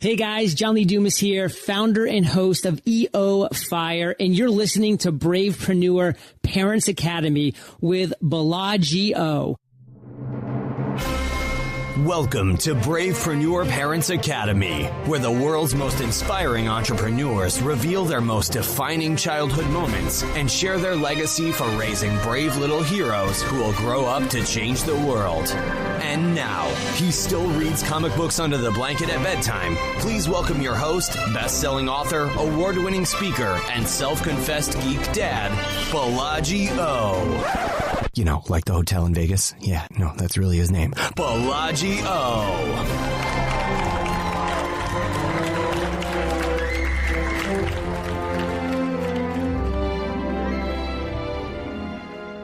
Hey guys, John Lee Dumas here, founder and host of EO Fire, and you're listening to Bravepreneur Parents Academy with Bellagio. Welcome to Bravepreneur Parents Academy, where the world's most inspiring entrepreneurs reveal their most defining childhood moments and share their legacy for raising brave little heroes who will grow up to change the world. And now, he still reads comic books under the blanket at bedtime. Please welcome your host, best-selling author, award-winning speaker, and self-confessed geek dad, Bellagio. You know, like the hotel in Vegas? Yeah, no, that's really his name. Bellagio.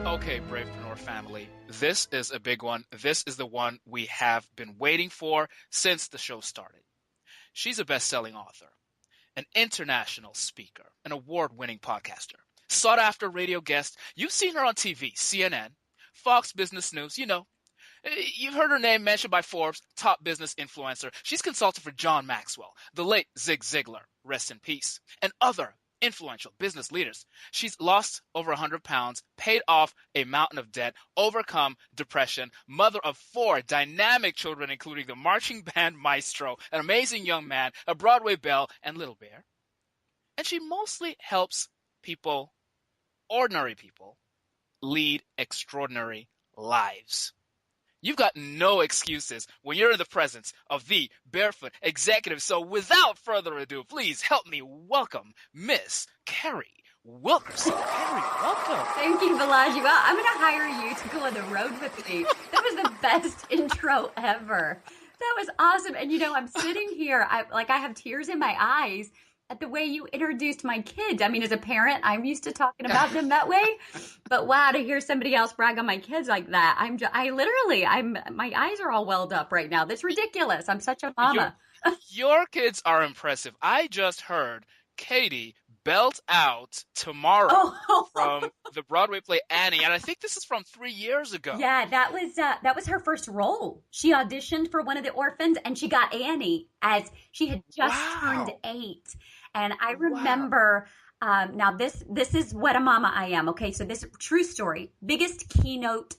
Okay, Bravepreneur family, this is a big one. This is the one we have been waiting for since the show started. She's a best-selling author, an international speaker, an award-winning podcaster, sought-after radio guest. You've seen her on TV, CNN, Fox Business News, you know. You've heard her name mentioned by Forbes, top business influencer. She's consulted for John Maxwell, the late Zig Ziglar, rest in peace, and other influential business leaders. She's lost over 100 pounds, paid off a mountain of debt, overcome depression, mother of 4 dynamic children, including the Marching Band Maestro, an amazing young man, a Broadway belle, and Little Bear. And she mostly helps people, ordinary people, lead extraordinary lives. You've got no excuses when you're in the presence of the barefoot executive. So without further ado, please help me welcome Miss Carrie Wilkerson. Carrie, welcome. Thank you, Bellagio. I'm going to hire you to go on the road with me. That was the best intro ever. That was awesome. And, you know, I'm sitting here, I have tears in my eyes at the way you introduced my kids. I mean, as a parent, I'm used to talking about them that way. But wow, to hear somebody else brag on my kids like that, my eyes are all welled up right now. That's ridiculous. I'm such a mama. Your kids are impressive. I just heard Catie belt out Tomorrow from the Broadway play Annie, and I think this is from 3 years ago. Yeah, that was her first role. She auditioned for one of the orphans, and she got Annie as she had just turned 8. And I remember, now this is what a mama I am. Okay, so this true story, biggest keynote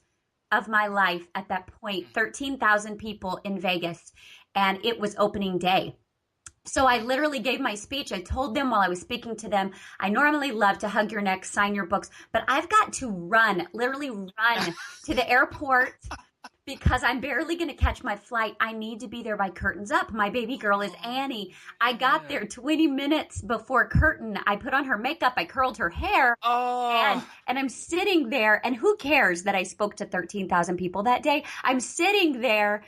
of my life at that point, 13,000 people in Vegas, and it was opening day. So I literally gave my speech. I told them while I was speaking to them, I normally love to hug your neck, sign your books, but I've got to literally run to the airport because I'm barely going to catch my flight. I need to be there by curtains up. My baby girl is Annie. I got there 20 minutes before curtain. I put on her makeup. I curled her hair. And I'm sitting there. And who cares that I spoke to 13,000 people that day? I'm sitting there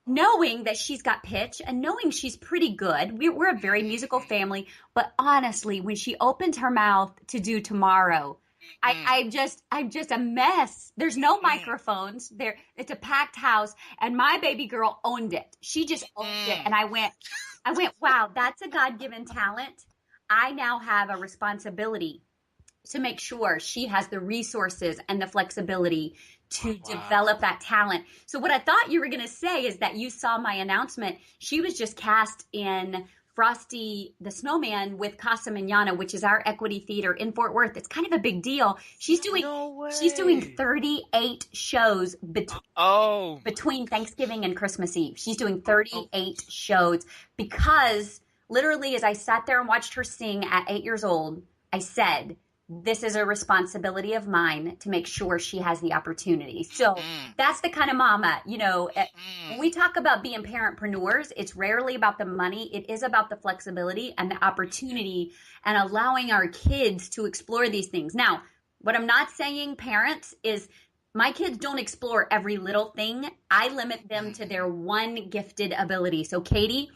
knowing that she's got pitch and knowing she's pretty good. We're a very musical family. But honestly, when she opened her mouth to do Tomorrow, I'm just a mess. There's no microphones there. It's a packed house, and my baby girl owned it. She just owned it. And I went, wow, that's a God-given talent. I now have a responsibility to make sure she has the resources and the flexibility to develop that talent. So what I thought you were going to say is that you saw my announcement. She was just cast in Frosty the Snowman with Casa Manana, which is our equity theater in Fort Worth. It's kind of a big deal. She's doing 38 shows between Thanksgiving and Christmas Eve. She's doing 38 shows because literally as I sat there and watched her sing at 8 years old, I said, this is a responsibility of mine to make sure she has the opportunity. So that's the kind of mama, you know, when we talk about being parentpreneurs, it's rarely about the money. It is about the flexibility and the opportunity and allowing our kids to explore these things. Now, what I'm not saying, parents, is my kids don't explore every little thing. I limit them to their one gifted ability. So Catie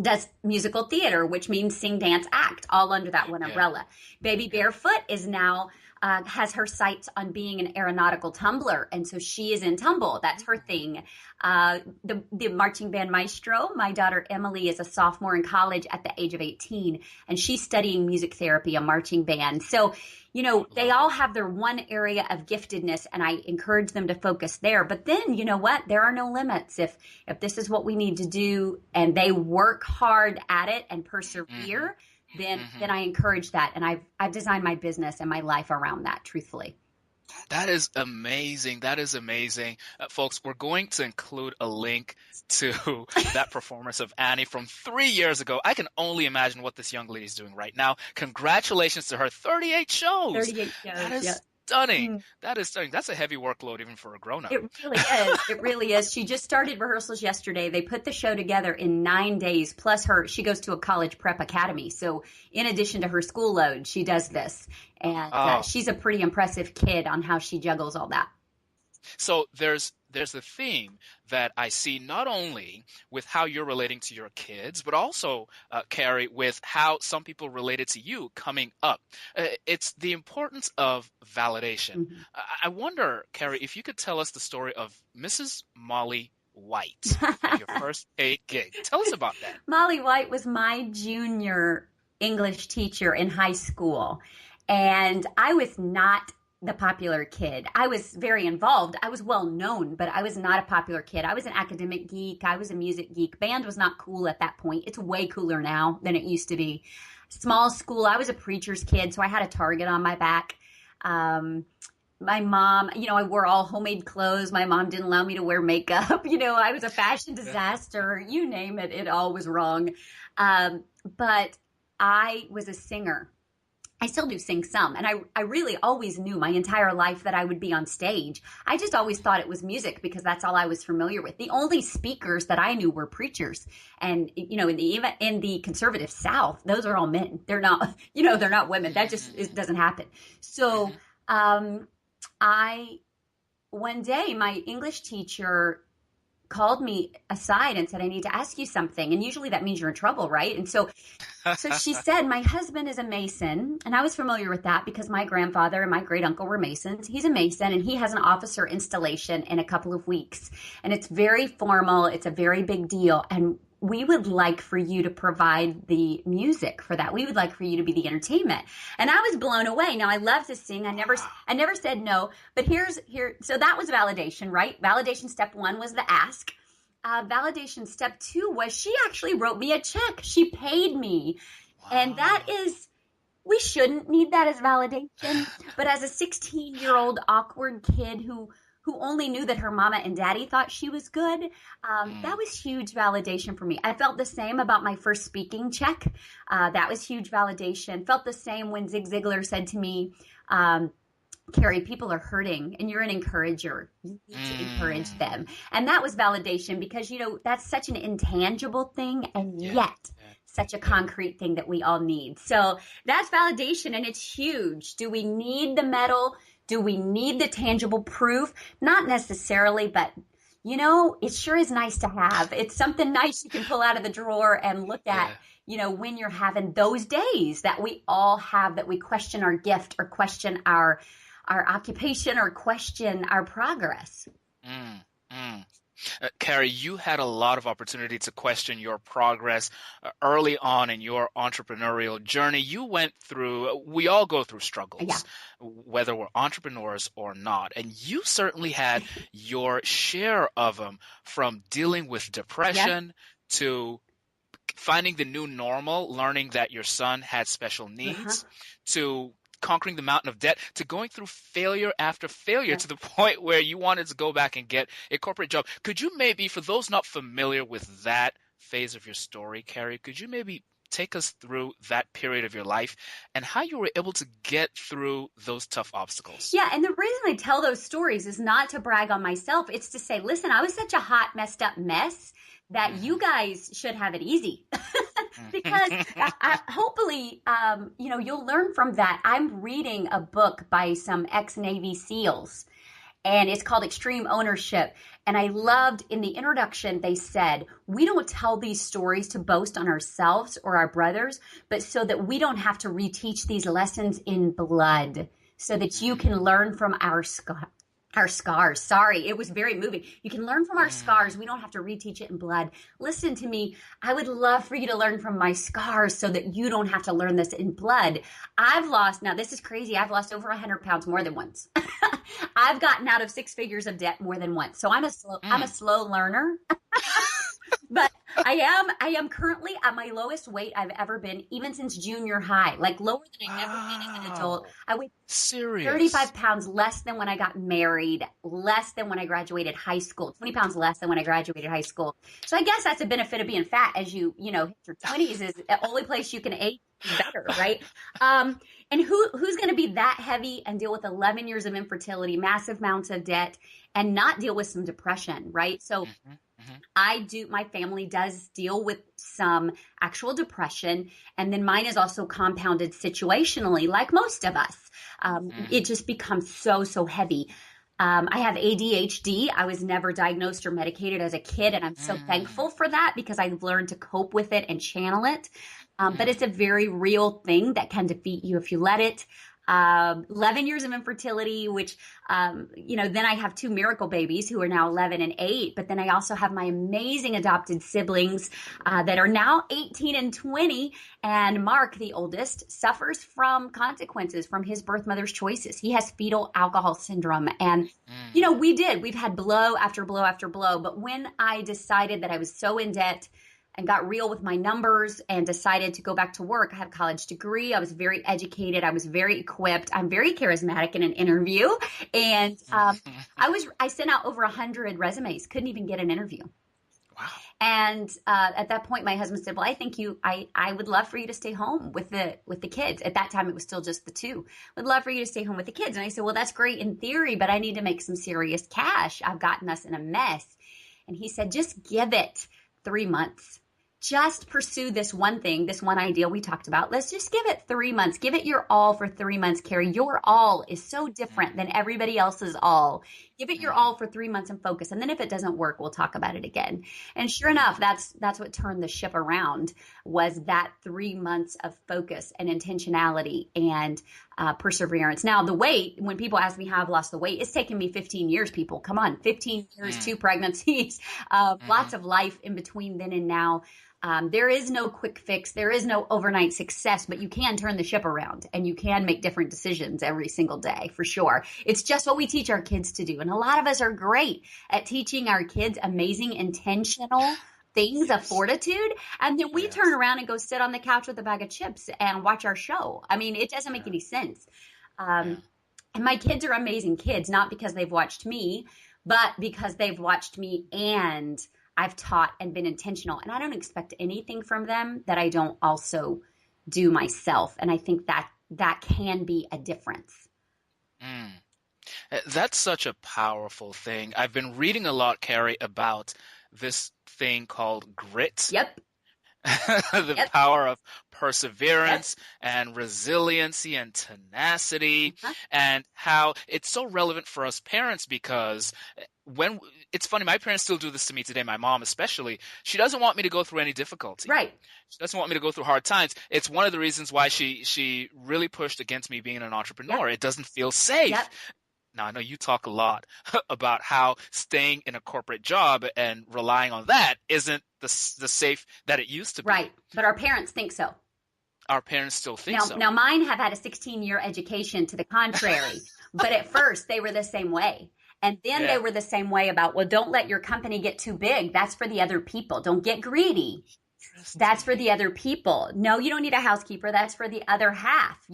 does musical theater, which means sing, dance, act, all under that one umbrella. Baby Barefoot is now has her sights on being an aeronautical tumbler. And so she is in tumble. That's her thing. The Marching Band Maestro, my daughter Emily, is a sophomore in college at the age of 18, and she's studying music therapy, a marching band. So, they all have their one area of giftedness, and I encourage them to focus there. But then, you know what? There are no limits. If this is what we need to do and they work hard at it and persevere, then I encourage that. And I've designed my business and my life around that, truthfully. That is amazing. That is amazing. Folks, we're going to include a link to that performance of Annie from 3 years ago. I can only imagine what this young lady is doing right now. Congratulations to her. 38 shows. 38 shows. That is stunning. That is stunning. That's a heavy workload even for a grown-up. It really is. It really is. She just started rehearsals yesterday. They put the show together in 9 days. Plus she goes to a college prep academy. So in addition to her school load, she does this. And she's a pretty impressive kid on how she juggles all that. So there's a theme that I see not only with how you're relating to your kids, but also, Carrie, with how some people related to you coming up. It's the importance of validation. I wonder, Carrie, if you could tell us the story of Mrs. Molly White, your first paid gig. Tell us about that. Molly White was my junior English teacher in high school. And I was not the popular kid. I was very involved. I was well known, but I was not a popular kid. I was an academic geek. I was a music geek. Band was not cool at that point. It's way cooler now than it used to be. Small school. I was a preacher's kid, so I had a target on my back. My mom, I wore all homemade clothes. My mom didn't allow me to wear makeup. I was a fashion disaster. You name it. It all was wrong. But I was a singer. I still do sing some. And I really always knew my entire life that I would be on stage. I just always thought it was music because that's all I was familiar with. The only speakers that I knew were preachers. And, in the conservative South, those are all men. They're not, they're not women. That just doesn't happen. So one day my English teacher called me aside and said, I need to ask you something. And usually that means you're in trouble, right? And so she said, my husband is a Mason. And I was familiar with that because my grandfather and my great uncle were Masons. He's a Mason and he has an officer installation in a couple of weeks. And it's very formal. It's a very big deal. And we would like for you to provide the music for that. We would like for you to be the entertainment. And I was blown away. Now I love to sing. I never said no, but so that was validation, right? Validation step 1 was the ask. Validation step 2 was she actually wrote me a check. She paid me. Wow. And that is, we shouldn't need that as validation. But as a 16-year-old awkward kid who only knew that her mama and daddy thought she was good, that was huge validation for me. I felt the same about my first speaking check. That was huge validation. Felt the same when Zig Ziglar said to me, Carrie, people are hurting and you're an encourager. You need to encourage them. And that was validation because, that's such an intangible thing and yet such a concrete thing that we all need. So that's validation and it's huge. Do we need the medal? Do we need the tangible proof? Not necessarily, but it sure is nice to have. It's something nice you can pull out of the drawer and look at, when you're having those days that we all have, that we question our gift or question our occupation or question our progress. Carrie, you had a lot of opportunity to question your progress early on in your entrepreneurial journey. We all go through struggles, whether we're entrepreneurs or not. And you certainly had your share of them, from dealing with depression to finding the new normal, learning that your son had special needs, to conquering the mountain of debt, to going through failure after failure to the point where you wanted to go back and get a corporate job. Could you maybe, for those not familiar with that phase of your story, Carrie, could you maybe take us through that period of your life and how you were able to get through those tough obstacles? Yeah, and the reason I tell those stories is not to brag on myself. It's to say, listen, I was such a hot, messed up mess that you guys should have it easy. Because hopefully, you'll learn from that. I'm reading a book by some ex-Navy SEALs, and it's called Extreme Ownership. And I loved in the introduction, they said, we don't tell these stories to boast on ourselves or our brothers, but so that we don't have to reteach these lessons in blood. so that you can learn from our scars. Sorry, it was very moving. You can learn from our scars. We don't have to reteach it in blood. Listen to me. I would love for you to learn from my scars so that you don't have to learn this in blood. Now this is crazy. I've lost over 100 pounds more than once. I've gotten out of 6 figures of debt more than once. So I'm a slow learner. But I am currently at my lowest weight I've ever been, even since junior high, like lower than I've ever been as an adult. I weigh 35 pounds less than when I got married, less than when I graduated high school, 20 pounds less than when I graduated high school. So I guess that's a benefit of being fat as you hit your 20s is the only place you can age better, right? And who's going to be that heavy and deal with 11 years of infertility, massive amounts of debt, and not deal with some depression, right? So my family does deal with some actual depression, and then mine is also compounded situationally, like most of us. It just becomes so heavy. I have ADHD. I was never diagnosed or medicated as a kid, and I'm so thankful for that because I've learned to cope with it and channel it. But it's a very real thing that can defeat you if you let it. 11 years of infertility, which, then I have 2 miracle babies who are now 11 and 8. But then I also have my amazing adopted siblings that are now 18 and 20. And Mark, the oldest, suffers from consequences from his birth mother's choices. He has fetal alcohol syndrome. And, we've had blow after blow after blow. But when I decided that I was so in debt and got real with my numbers and decided to go back to work. I have a college degree. I was very educated. I was very equipped. I'm very charismatic in an interview. And I sent out over 100 resumes, couldn't even get an interview. Wow. And at that point, my husband said, well, I think I would love for you to stay home with the kids. At that time, it was still just the 2. Would love for you to stay home with the kids. And I said, well, that's great in theory, but I need to make some serious cash. I've gotten us in a mess. And he said, just give it 3 months. Just pursue this one thing, this one ideal we talked about. Let's just give it 3 months. Give it your all for 3 months, Carrie. Your all is so different than everybody else's all. Give it your all for 3 months and focus. And then if it doesn't work, we'll talk about it again. And sure enough, that's what turned the ship around, was that 3 months of focus and intentionality and perseverance. Now, the weight, when people ask me how I've lost the weight, it's taken me 15 years, people. Come on, 15 years, 2 pregnancies, lots of life in between then and now. There is no quick fix. There is no overnight success, but you can turn the ship around and you can make different decisions every single day for sure. It's just what we teach our kids to do. And a lot of us are great at teaching our kids amazing, intentional things of fortitude. And then we turn around and go sit on the couch with a bag of chips and watch our show. I mean, it doesn't make any sense. And my kids are amazing kids, not because they've watched me, but because they've watched me and I've taught and been intentional, and I don't expect anything from them that I don't also do myself. And I think that can be a difference. That's such a powerful thing. I've been reading a lot, Carrie, about this thing called grit. Yep. The power of perseverance and resiliency and tenacity, and how it's so relevant for us parents, because it's funny, my parents still do this to me today, my mom especially. She doesn't want me to go through any difficulty. Right. She doesn't want me to go through hard times. It's one of the reasons why she really pushed against me being an entrepreneur. It doesn't feel safe. Now, I know you talk a lot about how staying in a corporate job and relying on that isn't the safe that it used to be. Right. But our parents think so. Our parents still think so. Now, mine have had a 16-year education to the contrary. But at first, they were the same way. And then they were the same way about, well, don't let your company get too big. That's for the other people. Don't get greedy. That's for the other people. No, you don't need a housekeeper. That's for the other half.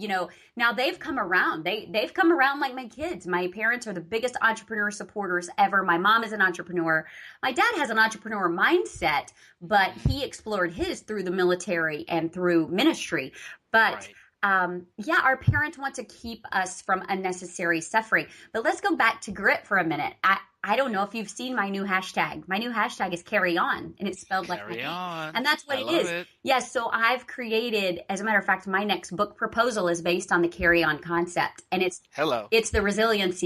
Now they've come around. They've come around like my kids. My parents are the biggest entrepreneur supporters ever. My mom is an entrepreneur. My dad has an entrepreneur mindset, but he explored his through the military and through ministry. But our parents want to keep us from unnecessary suffering. But let's go back to grit for a minute. I don't know if you've seen my new hashtag. My new hashtag is Carry On, and it's spelled like Carry On. And that's what it is. Yes, so I've created, as a matter of fact, my next book proposal is based on the Carry On concept, and it's the resilience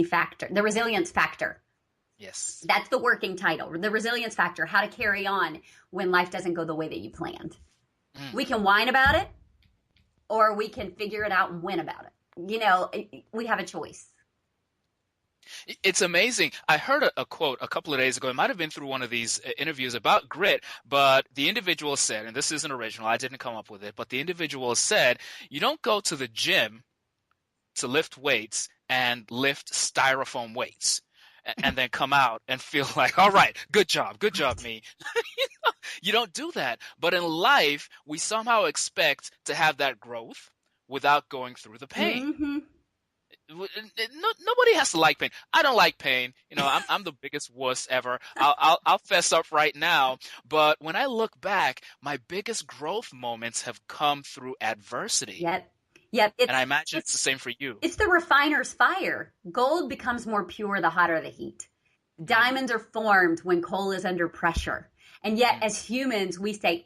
factor. Yes. That's the working title. The resilience factor, how to carry on when life doesn't go the way that you planned. We can whine about it, or we can figure it out and win about it. we have a choice. It's amazing. I heard a quote a couple of days ago. It might have been through one of these interviews about grit, but the individual said, and this isn't original, I didn't come up with it, but the individual said, you don't go to the gym to lift weights and lift styrofoam weights and then come out and feel like, all right, good job, me. You don't do that. But in life, we somehow expect to have that growth without going through the pain. Mm-hmm. Nobody has to like pain. I don't like pain. I'm the biggest wuss ever. I'll fess up right now. But when I look back, my biggest growth moments have come through adversity. Yep. And I imagine it's the same for you. It's the refiner's fire. Gold becomes more pure the hotter the heat. Diamonds are formed when coal is under pressure. And yet, as humans, we say,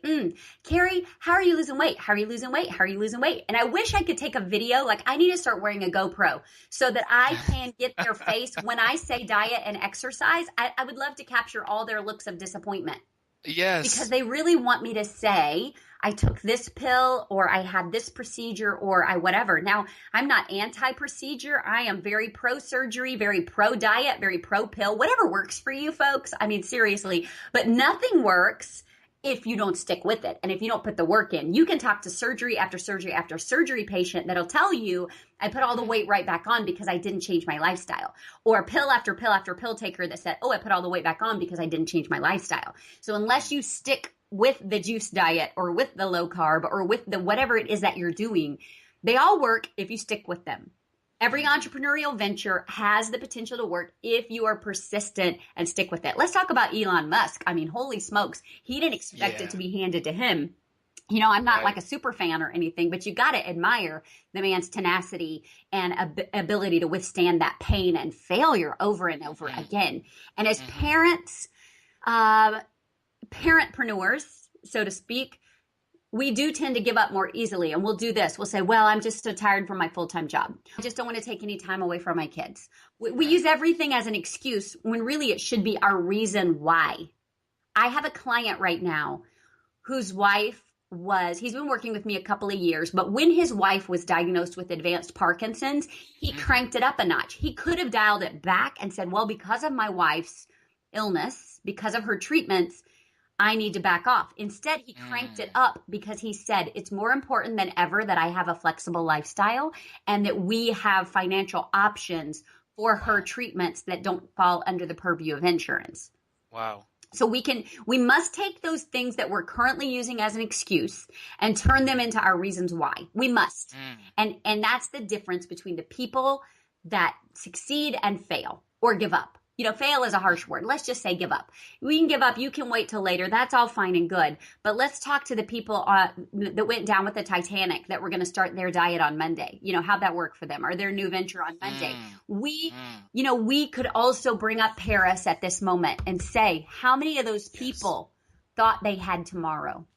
Carrie, how are you losing weight? How are you losing weight? How are you losing weight? And I wish I could take a video. Like, I need to start wearing a GoPro so that I can get their face. When I say diet and exercise, I would love to capture all their looks of disappointment. Yes. Because they really want me to say, I took this pill, or I had this procedure, or I whatever. Now, I'm not anti-procedure. I am very pro-surgery, very pro-diet, very pro-pill, whatever works for you folks. I mean, seriously, but nothing works if you don't stick with it and if you don't put the work in. You can talk to surgery after surgery after surgery patient that'll tell you, I put all the weight right back on because I didn't change my lifestyle. Or pill after pill after pill taker that said, I put all the weight back on because I didn't change my lifestyle. So unless you stick with the juice diet or with the low carb or with the whatever it is that you're doing, they all work if you stick with them. Every entrepreneurial venture has the potential to work if you are persistent and stick with it. Let's talk about Elon Musk. I mean, holy smokes, he didn't expect it to be handed to him. I'm not like a super fan or anything, but you got to admire the man's tenacity and ability to withstand that pain and failure over and over again. And as parents, parentpreneurs, so to speak, we do tend to give up more easily, and we'll do this. We'll say, well, I'm just so tired from my full-time job. I just don't want to take any time away from my kids. We use everything as an excuse when really it should be our reason why. I have a client right now whose wife he's been working with me a couple of years, but when his wife was diagnosed with advanced Parkinson's, he cranked it up a notch. He could have dialed it back and said, well, because of my wife's illness, because of her treatments, I need to back off. Instead, he cranked it up because he said it's more important than ever that I have a flexible lifestyle and that we have financial options for her treatments that don't fall under the purview of insurance. Wow. So we must take those things that we're currently using as an excuse and turn them into our reasons why. We must. And that's the difference between the people that succeed and fail or give up. Fail is a harsh word. Let's just say give up. We can give up. You can wait till later. That's all fine and good. But let's talk to the people that went down with the Titanic that were going to start their diet on Monday. How'd that work for them, or their new venture on Monday? We could also bring up Paris at this moment and say, how many of those people thought they had tomorrow?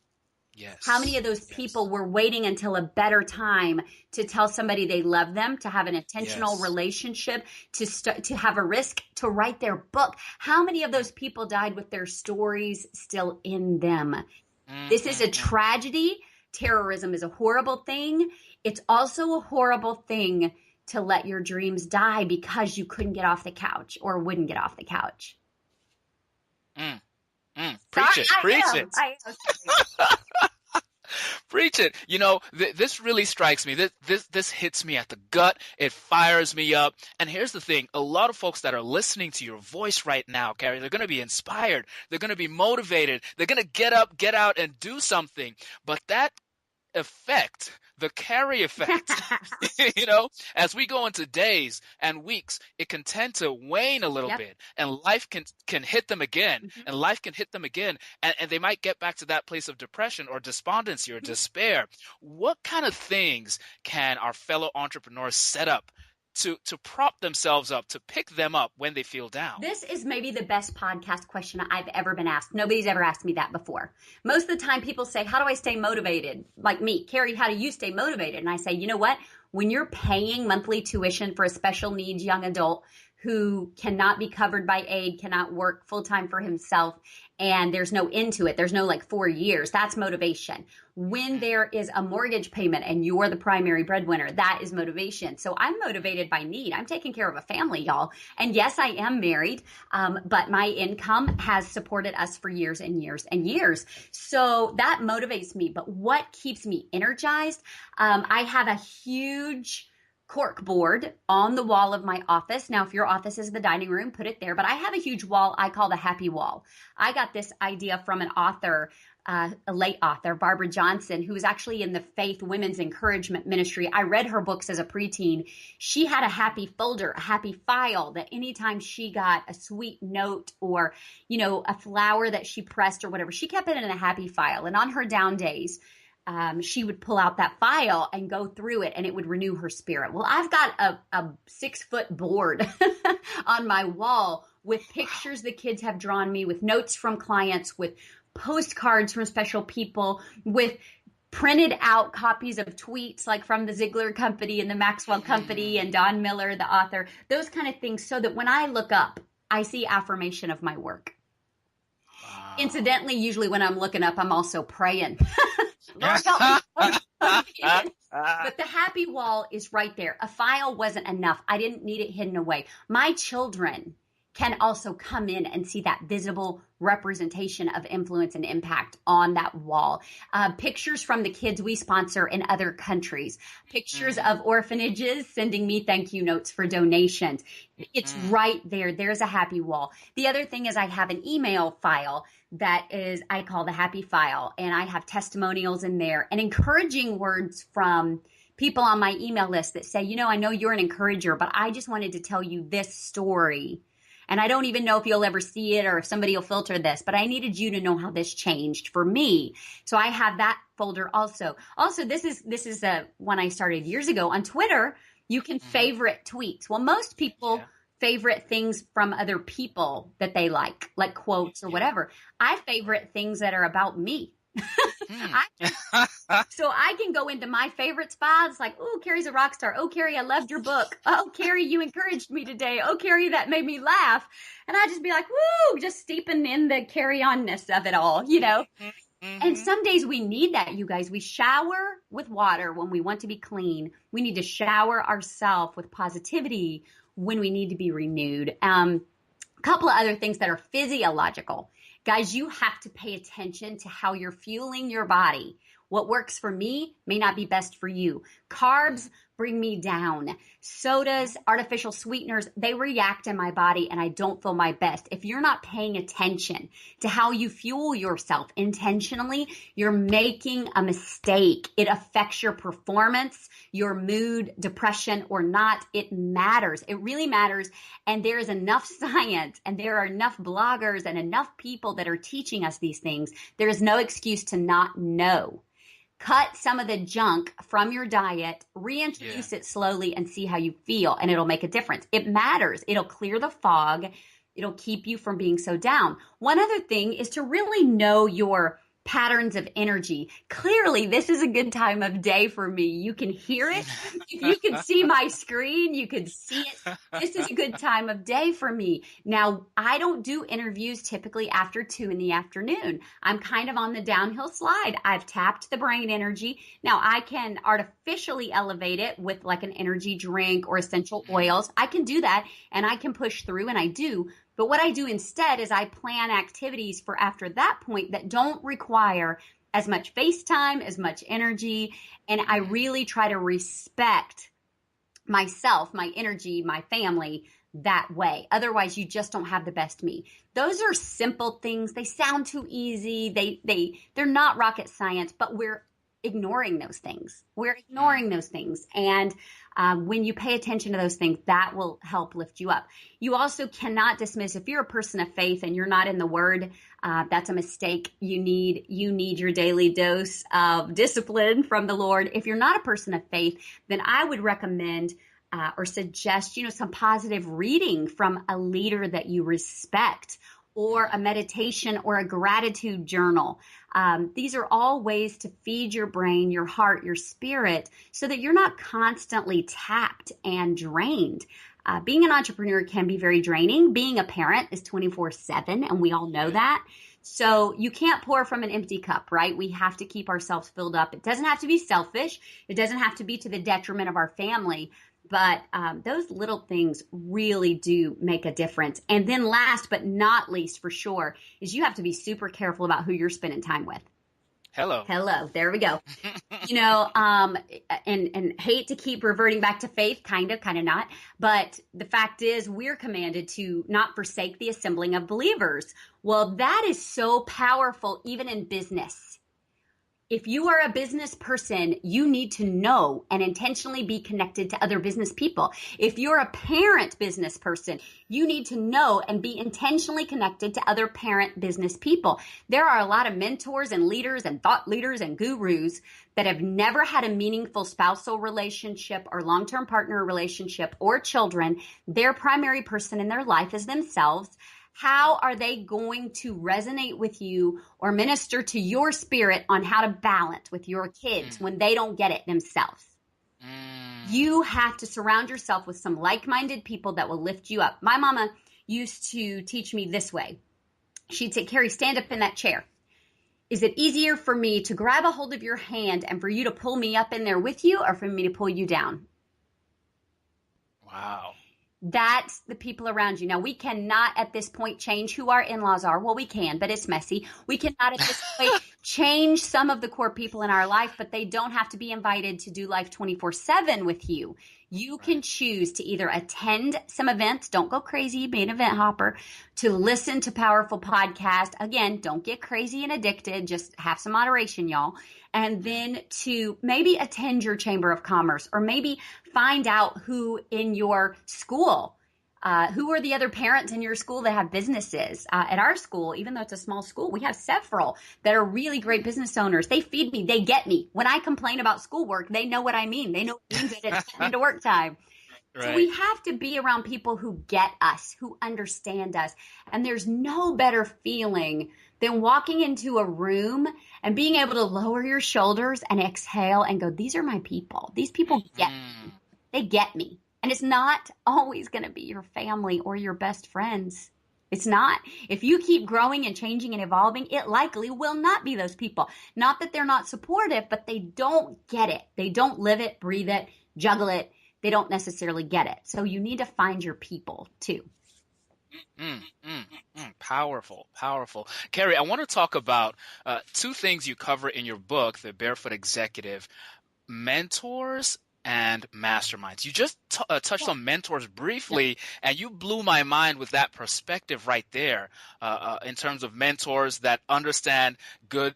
Yes. How many of those people were waiting until a better time to tell somebody they love them, to have an intentional relationship, to have a risk, to write their book? How many of those people died with their stories still in them? This is a tragedy. Terrorism is a horrible thing. It's also a horrible thing to let your dreams die because you couldn't get off the couch or wouldn't get off the couch. Preach it. Preach it. This really strikes me. This hits me at the gut. It fires me up. And here's the thing. A lot of folks that are listening to your voice right now, Carrie, they're going to be inspired. They're going to be motivated. They're going to get up, get out, and do something. But that effect, the Carrie effect, as we go into days and weeks, it can tend to wane a little bit, and life can hit them again, and life can hit them again, and they might get back to that place of depression or despondency or despair. What kind of things can our fellow entrepreneurs set up to prop themselves up, to pick them up when they feel down? This is maybe the best podcast question I've ever been asked. Nobody's ever asked me that before. Most of the time people say, how do I stay motivated? Like me, Carrie, how do you stay motivated? And I say, you know what? When you're paying monthly tuition for a special needs young adult who cannot be covered by aid, cannot work full-time for himself, and there's no end to it. There's no like 4 years. That's motivation. When there is a mortgage payment and you're the primary breadwinner, that is motivation. So I'm motivated by need. I'm taking care of a family, y'all. And yes, I am married, but my income has supported us for years and years and years. So that motivates me. But what keeps me energized? I have a huge cork board on the wall of my office. Now, if your office is the dining room, put it there. But I have a huge wall I call the happy wall. I got this idea from an author, a late author, Barbara Johnson, who was actually in the Faith Women's Encouragement Ministry. I read her books as a preteen. She had a happy folder, a happy file that anytime she got a sweet note or, a flower that she pressed or whatever, she kept it in a happy file. And on her down days, she would pull out that file and go through it, and it would renew her spirit. Well, I've got a 6-foot board on my wall with pictures the kids have drawn me, with notes from clients, with postcards from special people, with printed out copies of tweets like from the Ziglar Company and the Maxwell Company and Don Miller, the author, those kind of things, so that when I look up, I see affirmation of my work. Wow. Incidentally, usually when I'm looking up, I'm also praying. Lord, help me. But the happy wall is right there. A file wasn't enough. I didn't need it hidden away. My children can also come in and see that visible representation of influence and impact on that wall. Pictures from the kids we sponsor in other countries. Pictures of orphanages sending me thank you notes for donations. It's right there. There's a happy wall. The other thing is I have an email file that is, I call the happy file, and I have testimonials in there and encouraging words from people on my email list that say, I know you're an encourager, but I just wanted to tell you this story. And I don't even know if you'll ever see it or if somebody will filter this, but I needed you to know how this changed for me. So I have that folder also. Also, this is one I started years ago on Twitter. You can favorite tweets. Well, most people favorite things from other people that they like quotes or whatever. I favorite things that are about me. So I can go into my favorite spots like, oh, Carrie's a rock star. Oh, Carrie, I loved your book. Oh, Carrie, you encouraged me today. Oh, Carrie, that made me laugh. And I just be like, woo, just steeping in the carry-on-ness of it all, And some days we need that, you guys. We shower with water when we want to be clean. We need to shower ourselves with positivity when we need to be renewed. A couple of other things that are physiological. Guys, you have to pay attention to how you're fueling your body. What works for me may not be best for you. Carbs bring me down. Sodas, artificial sweeteners, they react in my body and I don't feel my best. If you're not paying attention to how you fuel yourself intentionally, you're making a mistake. It affects your performance, your mood, depression or not. It matters. It really matters. And there is enough science and there are enough bloggers and enough people that are teaching us these things. There is no excuse to not know. Cut some of the junk from your diet, reintroduce it slowly and see how you feel, and it'll make a difference. It matters. It'll clear the fog. It'll keep you from being so down. One other thing is to really know your patterns of energy. Clearly, this is a good time of day for me. You can hear it. If you can see my screen, you can see it. This is a good time of day for me. Now, I don't do interviews typically after 2 in the afternoon. I'm kind of on the downhill slide. I've tapped the brain energy. Now, I can artificially elevate it with like an energy drink or essential oils. I can do that and I can push through and I do. But what I do instead is I plan activities for after that point that don't require as much face time, as much energy. And I really try to respect myself, my energy, my family that way. Otherwise, you just don't have the best me. Those are simple things. They sound too easy. They're not rocket science, but we're ignoring those things. We're ignoring those things. And when you pay attention to those things, that will help lift you up. You also cannot dismiss, if you're a person of faith and you're not in the Word, that's a mistake. You need your daily dose of discipline from the Lord. If you're not a person of faith, then I would recommend or suggest, some positive reading from a leader that you respect, or a meditation or a gratitude journal. These are all ways to feed your brain, your heart, your spirit, so that you're not constantly tapped and drained. Being an entrepreneur can be very draining. Being a parent is 24/7, and we all know that. So you can't pour from an empty cup, right? We have to keep ourselves filled up. It doesn't have to be selfish. It doesn't have to be to the detriment of our family. But those little things really do make a difference. And then last but not least, for sure, is you have to be super careful about who you're spending time with. Hello. There we go. And hate to keep reverting back to faith, kind of not. But the fact is, we're commanded to not forsake the assembling of believers. Well, that is so powerful, even in business. If you are a business person, you need to know and intentionally be connected to other business people. If you're a parent business person, you need to know and be intentionally connected to other parent business people. There are a lot of mentors and leaders and thought leaders and gurus that have never had a meaningful spousal relationship or long-term partner relationship or children. Their primary person in their life is themselves. How are they going to resonate with you or minister to your spirit on how to balance with your kids when they don't get it themselves? You have to surround yourself with some like-minded people that will lift you up. My mama used to teach me this way. She'd say, Carrie, stand up in that chair. Is it easier for me to grab a hold of your hand and for you to pull me up in there with you, or for me to pull you down? Wow. That's the people around you. Now, we cannot at this point change who our in-laws are. Well, we can, but it's messy. We cannot at this point change some of the core people in our life, but they don't have to be invited to do life 24/7 with you. You can choose to either attend some events. Don't go crazy, be an event hopper. To listen to powerful podcasts. Again, don't get crazy and addicted. Just have some moderation, y'all. And then to maybe attend your chamber of commerce, or maybe find out who in your school, who are the other parents in your school that have businesses. At our school, even though it's a small school, we have several that are really great business owners. They feed me. They get me. When I complain about schoolwork, they know what I mean. They know what it means that it's into work time. Right. So we have to be around people who get us, who understand us. And there's no better feeling than walking into a room and being able to lower your shoulders and exhale and go, these are my people. These people get me. They get me. And it's not always going to be your family or your best friends. It's not. If you keep growing and changing and evolving, it likely will not be those people. Not that they're not supportive, but they don't get it. They don't live it, breathe it, juggle it. They don't necessarily get it. So you need to find your people too. Powerful, powerful. Carrie, I want to talk about two things you cover in your book, The Barefoot Executive: mentors and masterminds. You just touched on mentors briefly, and you blew my mind with that perspective right there, in terms of mentors that understand good,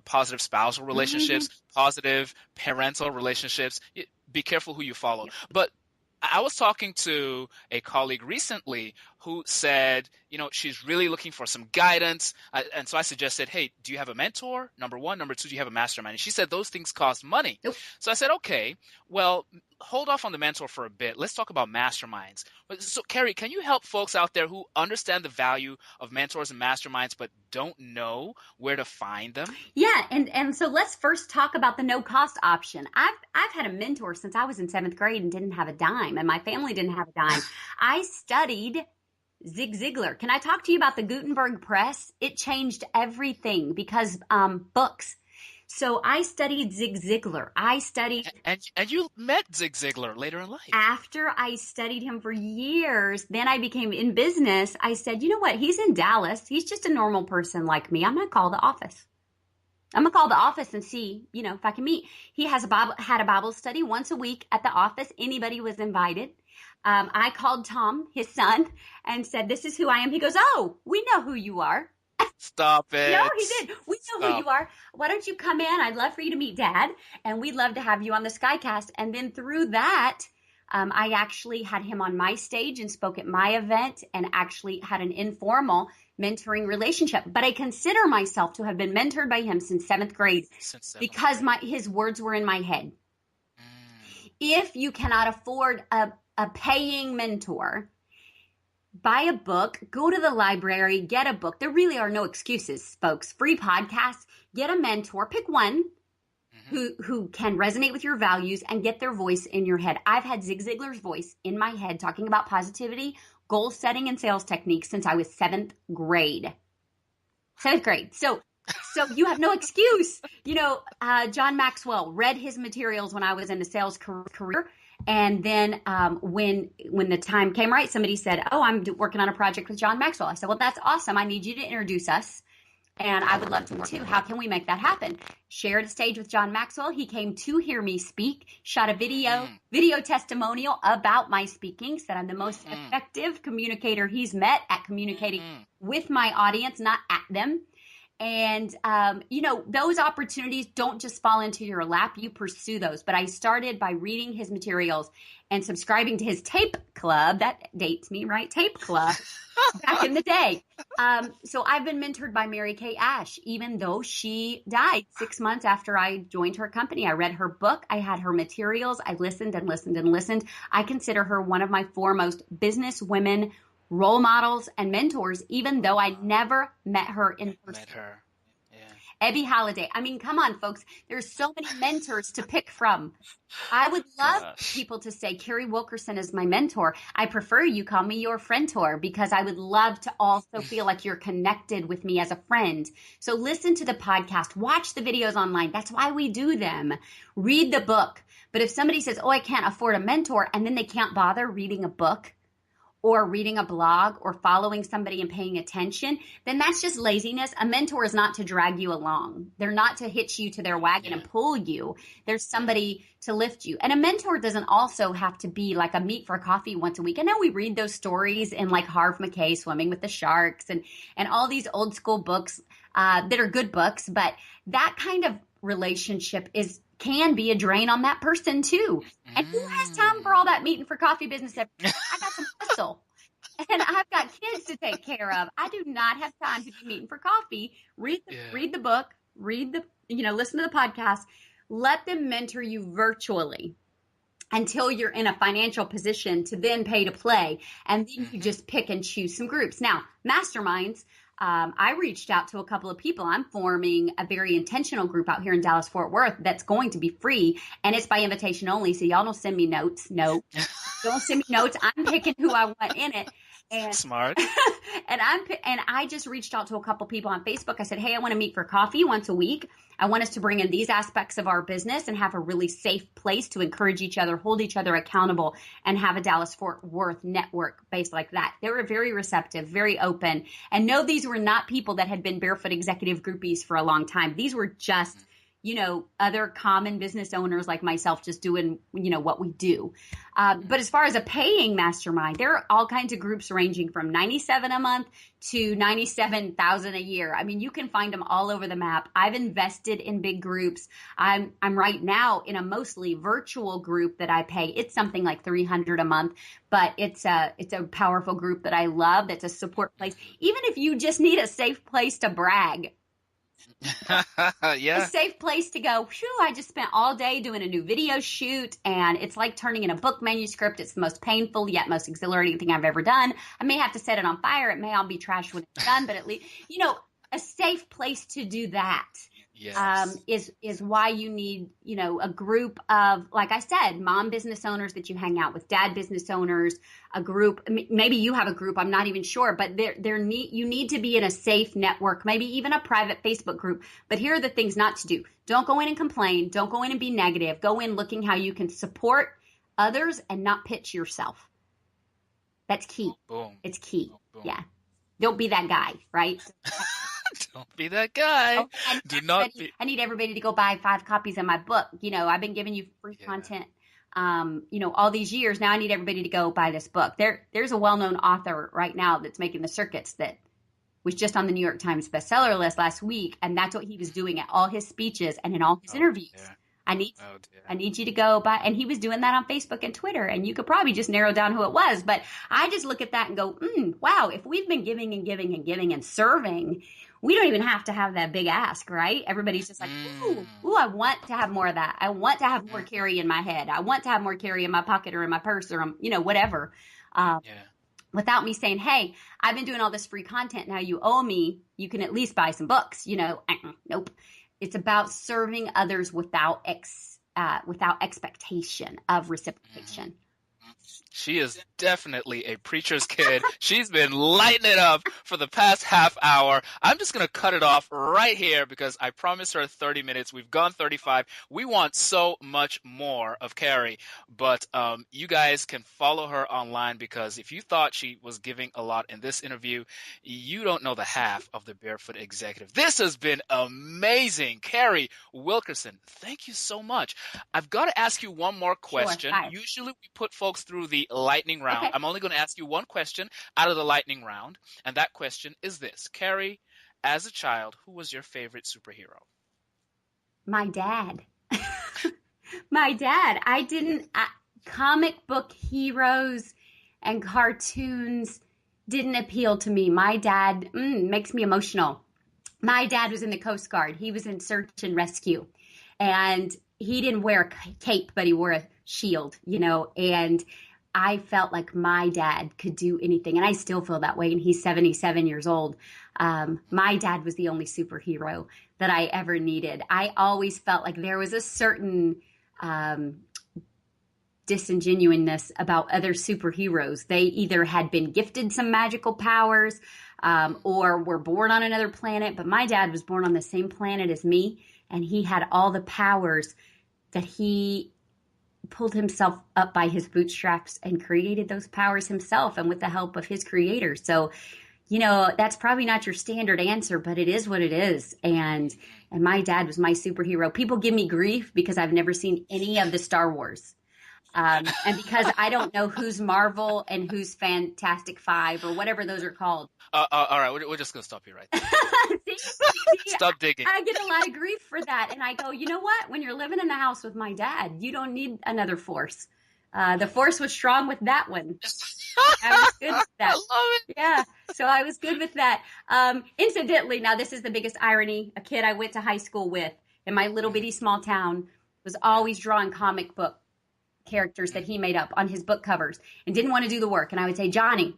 positive spousal relationships, positive parental relationships. Be careful who you follow. But I was talking to a colleague recently who said, she's really looking for some guidance. And so I suggested, hey, do you have a mentor? Number one. Number two, do you have a mastermind? And she said those things cost money. Nope. So I said, okay, well, hold off on the mentor for a bit. Let's talk about masterminds. So, Carrie, can you help folks out there who understand the value of mentors and masterminds but don't know where to find them? Yeah, and so let's first talk about the no-cost option. I've had a mentor since I was in 7th grade and didn't have a dime, and my family didn't have a dime. I studied Zig Ziglar. Can I talk to you about the Gutenberg press? It changed everything because books. So I studied Zig Ziglar. And you met Zig Ziglar later in life. After I studied him for years, then I became in business. I said, you know what? He's in Dallas. He's just a normal person like me. I'm going to call the office. And see, if I can meet. He had a Bible study once a week at the office. Anybody was invited. I called Tom, his son, and said, this is who I am. He goes, oh, we know who you are. Stop it. No, he did. We know who you are. Why don't you come in? I'd love for you to meet Dad, and we'd love to have you on the Skycast. And then through that, I actually had him on my stage and spoke at my event and actually had an informal mentoring relationship. But I consider myself to have been mentored by him since 7th grade because his words were in my head. If you cannot afford a paying mentor, buy a book, go to the library, get a book. There really are no excuses, folks. Free podcasts, get a mentor, pick one. who can resonate with your values and get their voice in your head. I've had Zig Ziglar's voice in my head talking about positivity, goal setting, and sales techniques since I was 7th grade. 7th grade. So you have no excuse. John Maxwell, read his materials when I was in the sales career. And then when the time came right, somebody said, oh, I'm working on a project with John Maxwell. I said, well, that's awesome. I need you to introduce us. And I would love to too. How can we make that happen? Shared a stage with John Maxwell. He came to hear me speak, shot a video testimonial about my speaking, said I'm the most effective communicator he's met at communicating with my audience, not at them. And, those opportunities don't just fall into your lap. You pursue those. But I started by reading his materials and subscribing to his tape club. That dates me, right? Tape club back in the day. So I've been mentored by Mary Kay Ash, even though she died 6 months after I joined her company. I read her book. I had her materials. I listened and listened and listened. I consider her one of my foremost business women role models and mentors, even though I never met her in person. Yeah. Ebby Halliday. I mean, come on, folks. There's so many mentors to pick from. I would love people to say, Carrie Wilkerson is my mentor. I prefer you call me your friendtor because I would love to also feel like you're connected with me as a friend. So listen to the podcast, watch the videos online. That's why we do them. Read the book. But if somebody says, oh, I can't afford a mentor, and then they can't bother reading a book, or reading a blog or following somebody and paying attention, then that's just laziness. A mentor is not to drag you along. They're not to hitch you to their wagon and pull you. There's somebody to lift you. And a mentor doesn't also have to be like a meet for coffee once a week. I know we read those stories in like Harv McKay, Swimming with the Sharks, and all these old school books that are good books, but that kind of relationship can be a drain on that person too. And who has time for all that meeting for coffee business? I got some hustle and I've got kids to take care of. I do not have time to be meeting for coffee. Read the book, listen to the podcast, let them mentor you virtually until you're in a financial position to then pay to play. And then you just pick and choose some groups. Now, masterminds, I reached out to a couple of people. I'm forming a very intentional group out here in Dallas, Fort Worth that's going to be free, and it's by invitation only. So y'all don't send me notes. No, don't send me notes. I'm picking who I want in it. And smart. and I just reached out to a couple people on Facebook. I said, hey, I want to meet for coffee once a week. I want us to bring in these aspects of our business and have a really safe place to encourage each other, hold each other accountable, and have a Dallas Fort Worth network based like that. They were very receptive, very open. And no, these were not people that had been barefoot executive groupies for a long time. These were just other common business owners like myself just doing, what we do. But as far as a paying mastermind, there are all kinds of groups ranging from $97 a month to $97,000 a year. I mean, you can find them all over the map. I've invested in big groups. I'm right now in a mostly virtual group that I pay. It's something like $300 a month, but it's a powerful group that I love. That's a support place. Even if you just need a safe place to brag. Yeah. A safe place to go, I just spent all day doing a new video shoot, and it's like turning in a book manuscript. It's the most painful yet most exhilarating thing I've ever done. I may have to set it on fire. It may all be trashed when it's done, but at least, a safe place to do that. Yes. Is why you need, a group of, like I said, mom business owners that you hang out with, dad business owners, a group. Maybe you have a group. I'm not even sure, but you need to be in a safe network, maybe even a private Facebook group. But here are the things not to do. Don't go in and complain. Don't go in and be negative. Go in looking how you can support others and not pitch yourself. That's key. Boom. It's key. Boom. Yeah. Don't be that guy, right? Don't be that guy. I need everybody to go buy 5 copies of my book. I've been giving you free content, all these years. Now I need everybody to go buy this book. There's a well-known author right now that's making the circuits that was just on the New York Times bestseller list last week. And that's what he was doing at all his speeches and in all his interviews. Yeah. I need you to go buy. And he was doing that on Facebook and Twitter. And you could probably just narrow down who it was. But I just look at that and go, wow, if we've been giving and giving and giving and serving, we don't even have to have that big ask, right? Everybody's just like, ooh, I want to have more of that. I want to have more Carrie in my head. I want to have more Carrie in my pocket or in my purse or, whatever. Without me saying, hey, I've been doing all this free content. Now you owe me. You can at least buy some books, Nope. It's about serving others without expectation of reciprocation. She is definitely a preacher's kid. She's been lighting it up for the past half hour. I'm just going to cut it off right here because I promised her 30 minutes. We've gone 35. We want so much more of Carrie, but you guys can follow her online because if you thought she was giving a lot in this interview, you don't know the half of the Barefoot Executive. This has been amazing. Carrie Wilkerson, thank you so much. I've got to ask you one more question. Sure. Usually we put folks through the lightning round. Okay. I'm only going to ask you one question out of the lightning round, and that question is this. Carrie, as a child, who was your favorite superhero? My dad. My dad. Comic book heroes and cartoons didn't appeal to me. My dad makes me emotional. My dad was in the Coast Guard. He was in search and rescue. And he didn't wear a cape, but he wore a shield, and I felt like my dad could do anything. And I still feel that way. And he's 77 years old. My dad was the only superhero that I ever needed. I always felt like there was a certain disingenuousness about other superheroes. They either had been gifted some magical powers or were born on another planet. But my dad was born on the same planet as me. And he had all the powers that he pulled himself up by his bootstraps and created those powers himself and with the help of his creator. So, that's probably not your standard answer, but it is what it is. And my dad was my superhero. People give me grief because I've never seen any of the Star Wars. And because I don't know who's Marvel and who's Fantastic Five or whatever those are called. All right, we're just going to stop you right there. Stop digging. I get a lot of grief for that. And I go, you know what? When you're living in the house with my dad, you don't need another force. The force was strong with that one. I was good with that. I love it. Yeah. So I was good with that. Incidentally, now this is the biggest irony. A kid I went to high school with in my little bitty small town was always drawing comic book characters that he made up on his book covers and didn't want to do the work. And I would say, Johnny,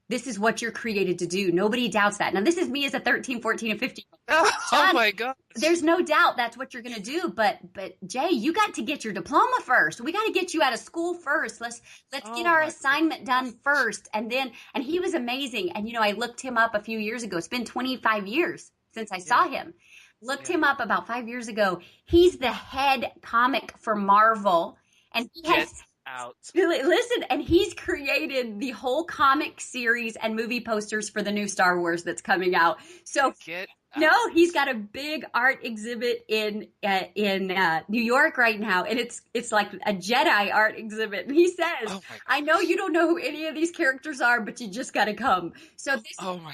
this is what you're created to do. Nobody doubts that. Now, this is me as a 13, 14, and 15. Oh, my God. There's no doubt that's what you're going to do. But Jay, you got to get your diploma first. We got to get you out of school first. Let's get our assignment done first. And he was amazing. And, I looked him up a few years ago. It's been 25 years since I saw him. Looked him up about 5 years ago. He's the head comic for Marvel. And he has... out. Listen, and he's created the whole comic series and movie posters for the new Star Wars that's coming out. So he's got a big art exhibit in New York right now, and it's like a Jedi art exhibit. And he says, "I know you don't know who any of these characters are, but you just got to come." So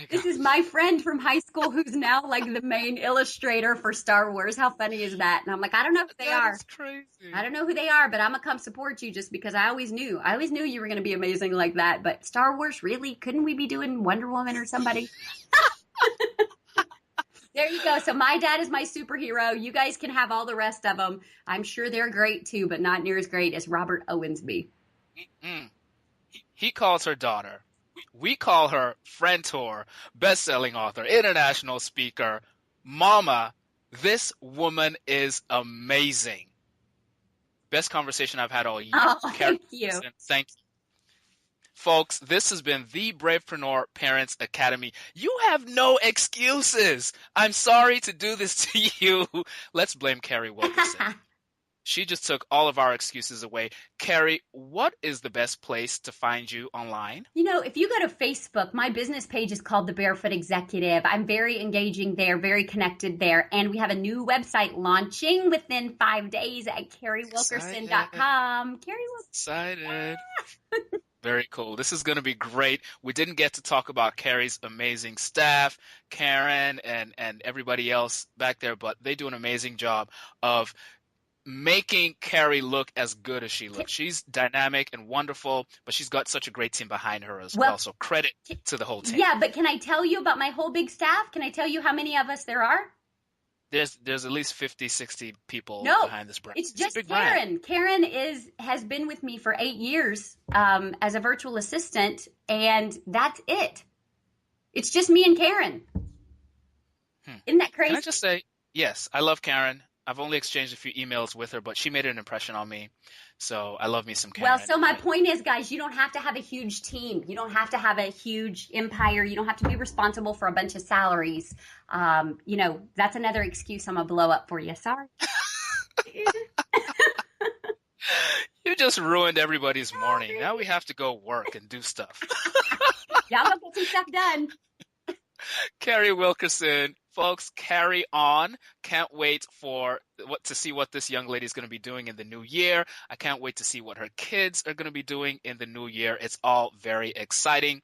this is my friend from high school who's now like the main illustrator for Star Wars. How funny is that? And I'm like, I don't know who they are. That's crazy. I don't know who they are, but I'm gonna come support you just because I always knew you were gonna be amazing like that. But Star Wars, really? Couldn't we be doing Wonder Woman or somebody? There you go. So my dad is my superhero. You guys can have all the rest of them. I'm sure they're great too, but not near as great as Robert Owensby. He calls her daughter. We call her friend-tor, best-selling author, international speaker, mama. This woman is amazing. Best conversation I've had all year. Oh, thank you. Thank you. Folks, this has been the Bravepreneur Parents Academy. You have no excuses. I'm sorry to do this to you. Let's blame Carrie Wilkerson. She just took all of our excuses away. Carrie, what is the best place to find you online? If you go to Facebook, my business page is called The Barefoot Executive. I'm very engaging there, very connected there. And we have a new website launching within 5 days at carriewilkerson.com. Carrie Wilkerson. Excited. Very cool. This is going to be great. We didn't get to talk about Carrie's amazing staff, Karen and everybody else back there, but they do an amazing job of making Carrie look as good as she looks. She's dynamic and wonderful, but she's got such a great team behind her as well. So credit to the whole team. Yeah, but can I tell you about my whole big staff? Can I tell you how many of us there are? There's at least 50, 60 people behind this brand. It's just Karen. Karen has been with me for 8 years as a virtual assistant, and that's it. It's just me and Karen. Isn't that crazy? Can I just say, Yes, I love Karen. I've only exchanged a few emails with her, but she made an impression on me. So I love me some Karen. Well, so my point is, guys, you don't have to have a huge team. You don't have to have a huge empire. You don't have to be responsible for a bunch of salaries. That's another excuse I'm going to blow up for you. Sorry. You just ruined everybody's morning. Now we have to go work and do stuff. Y'all go get some stuff done. Carrie Wilkerson. Folks, carry on. Can't wait to see what this young lady is going to be doing in the new year. I can't wait to see what her kids are going to be doing in the new year. It's all very exciting.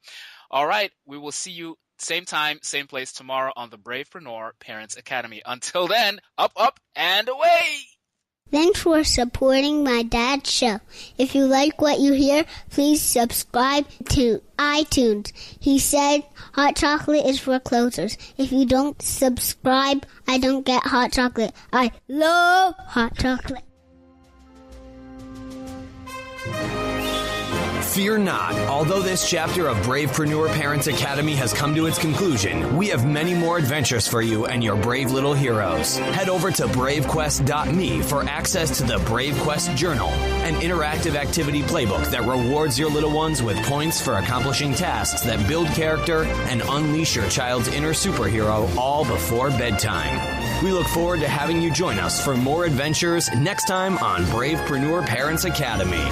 All right, we will see you same time, same place tomorrow on the Bravepreneur Parents Academy. Until then, up, up, and away! Thanks for supporting my dad's show. If you like what you hear, please subscribe to iTunes. He said hot chocolate is for closers. If you don't subscribe, I don't get hot chocolate. I love hot chocolate. Fear not, although this chapter of Bravepreneur Parents Academy has come to its conclusion, we have many more adventures for you and your brave little heroes. Head over to bravequest.me for access to the Brave Quest Journal, an interactive activity playbook that rewards your little ones with points for accomplishing tasks that build character and unleash your child's inner superhero all before bedtime. We look forward to having you join us for more adventures next time on Bravepreneur Parents Academy.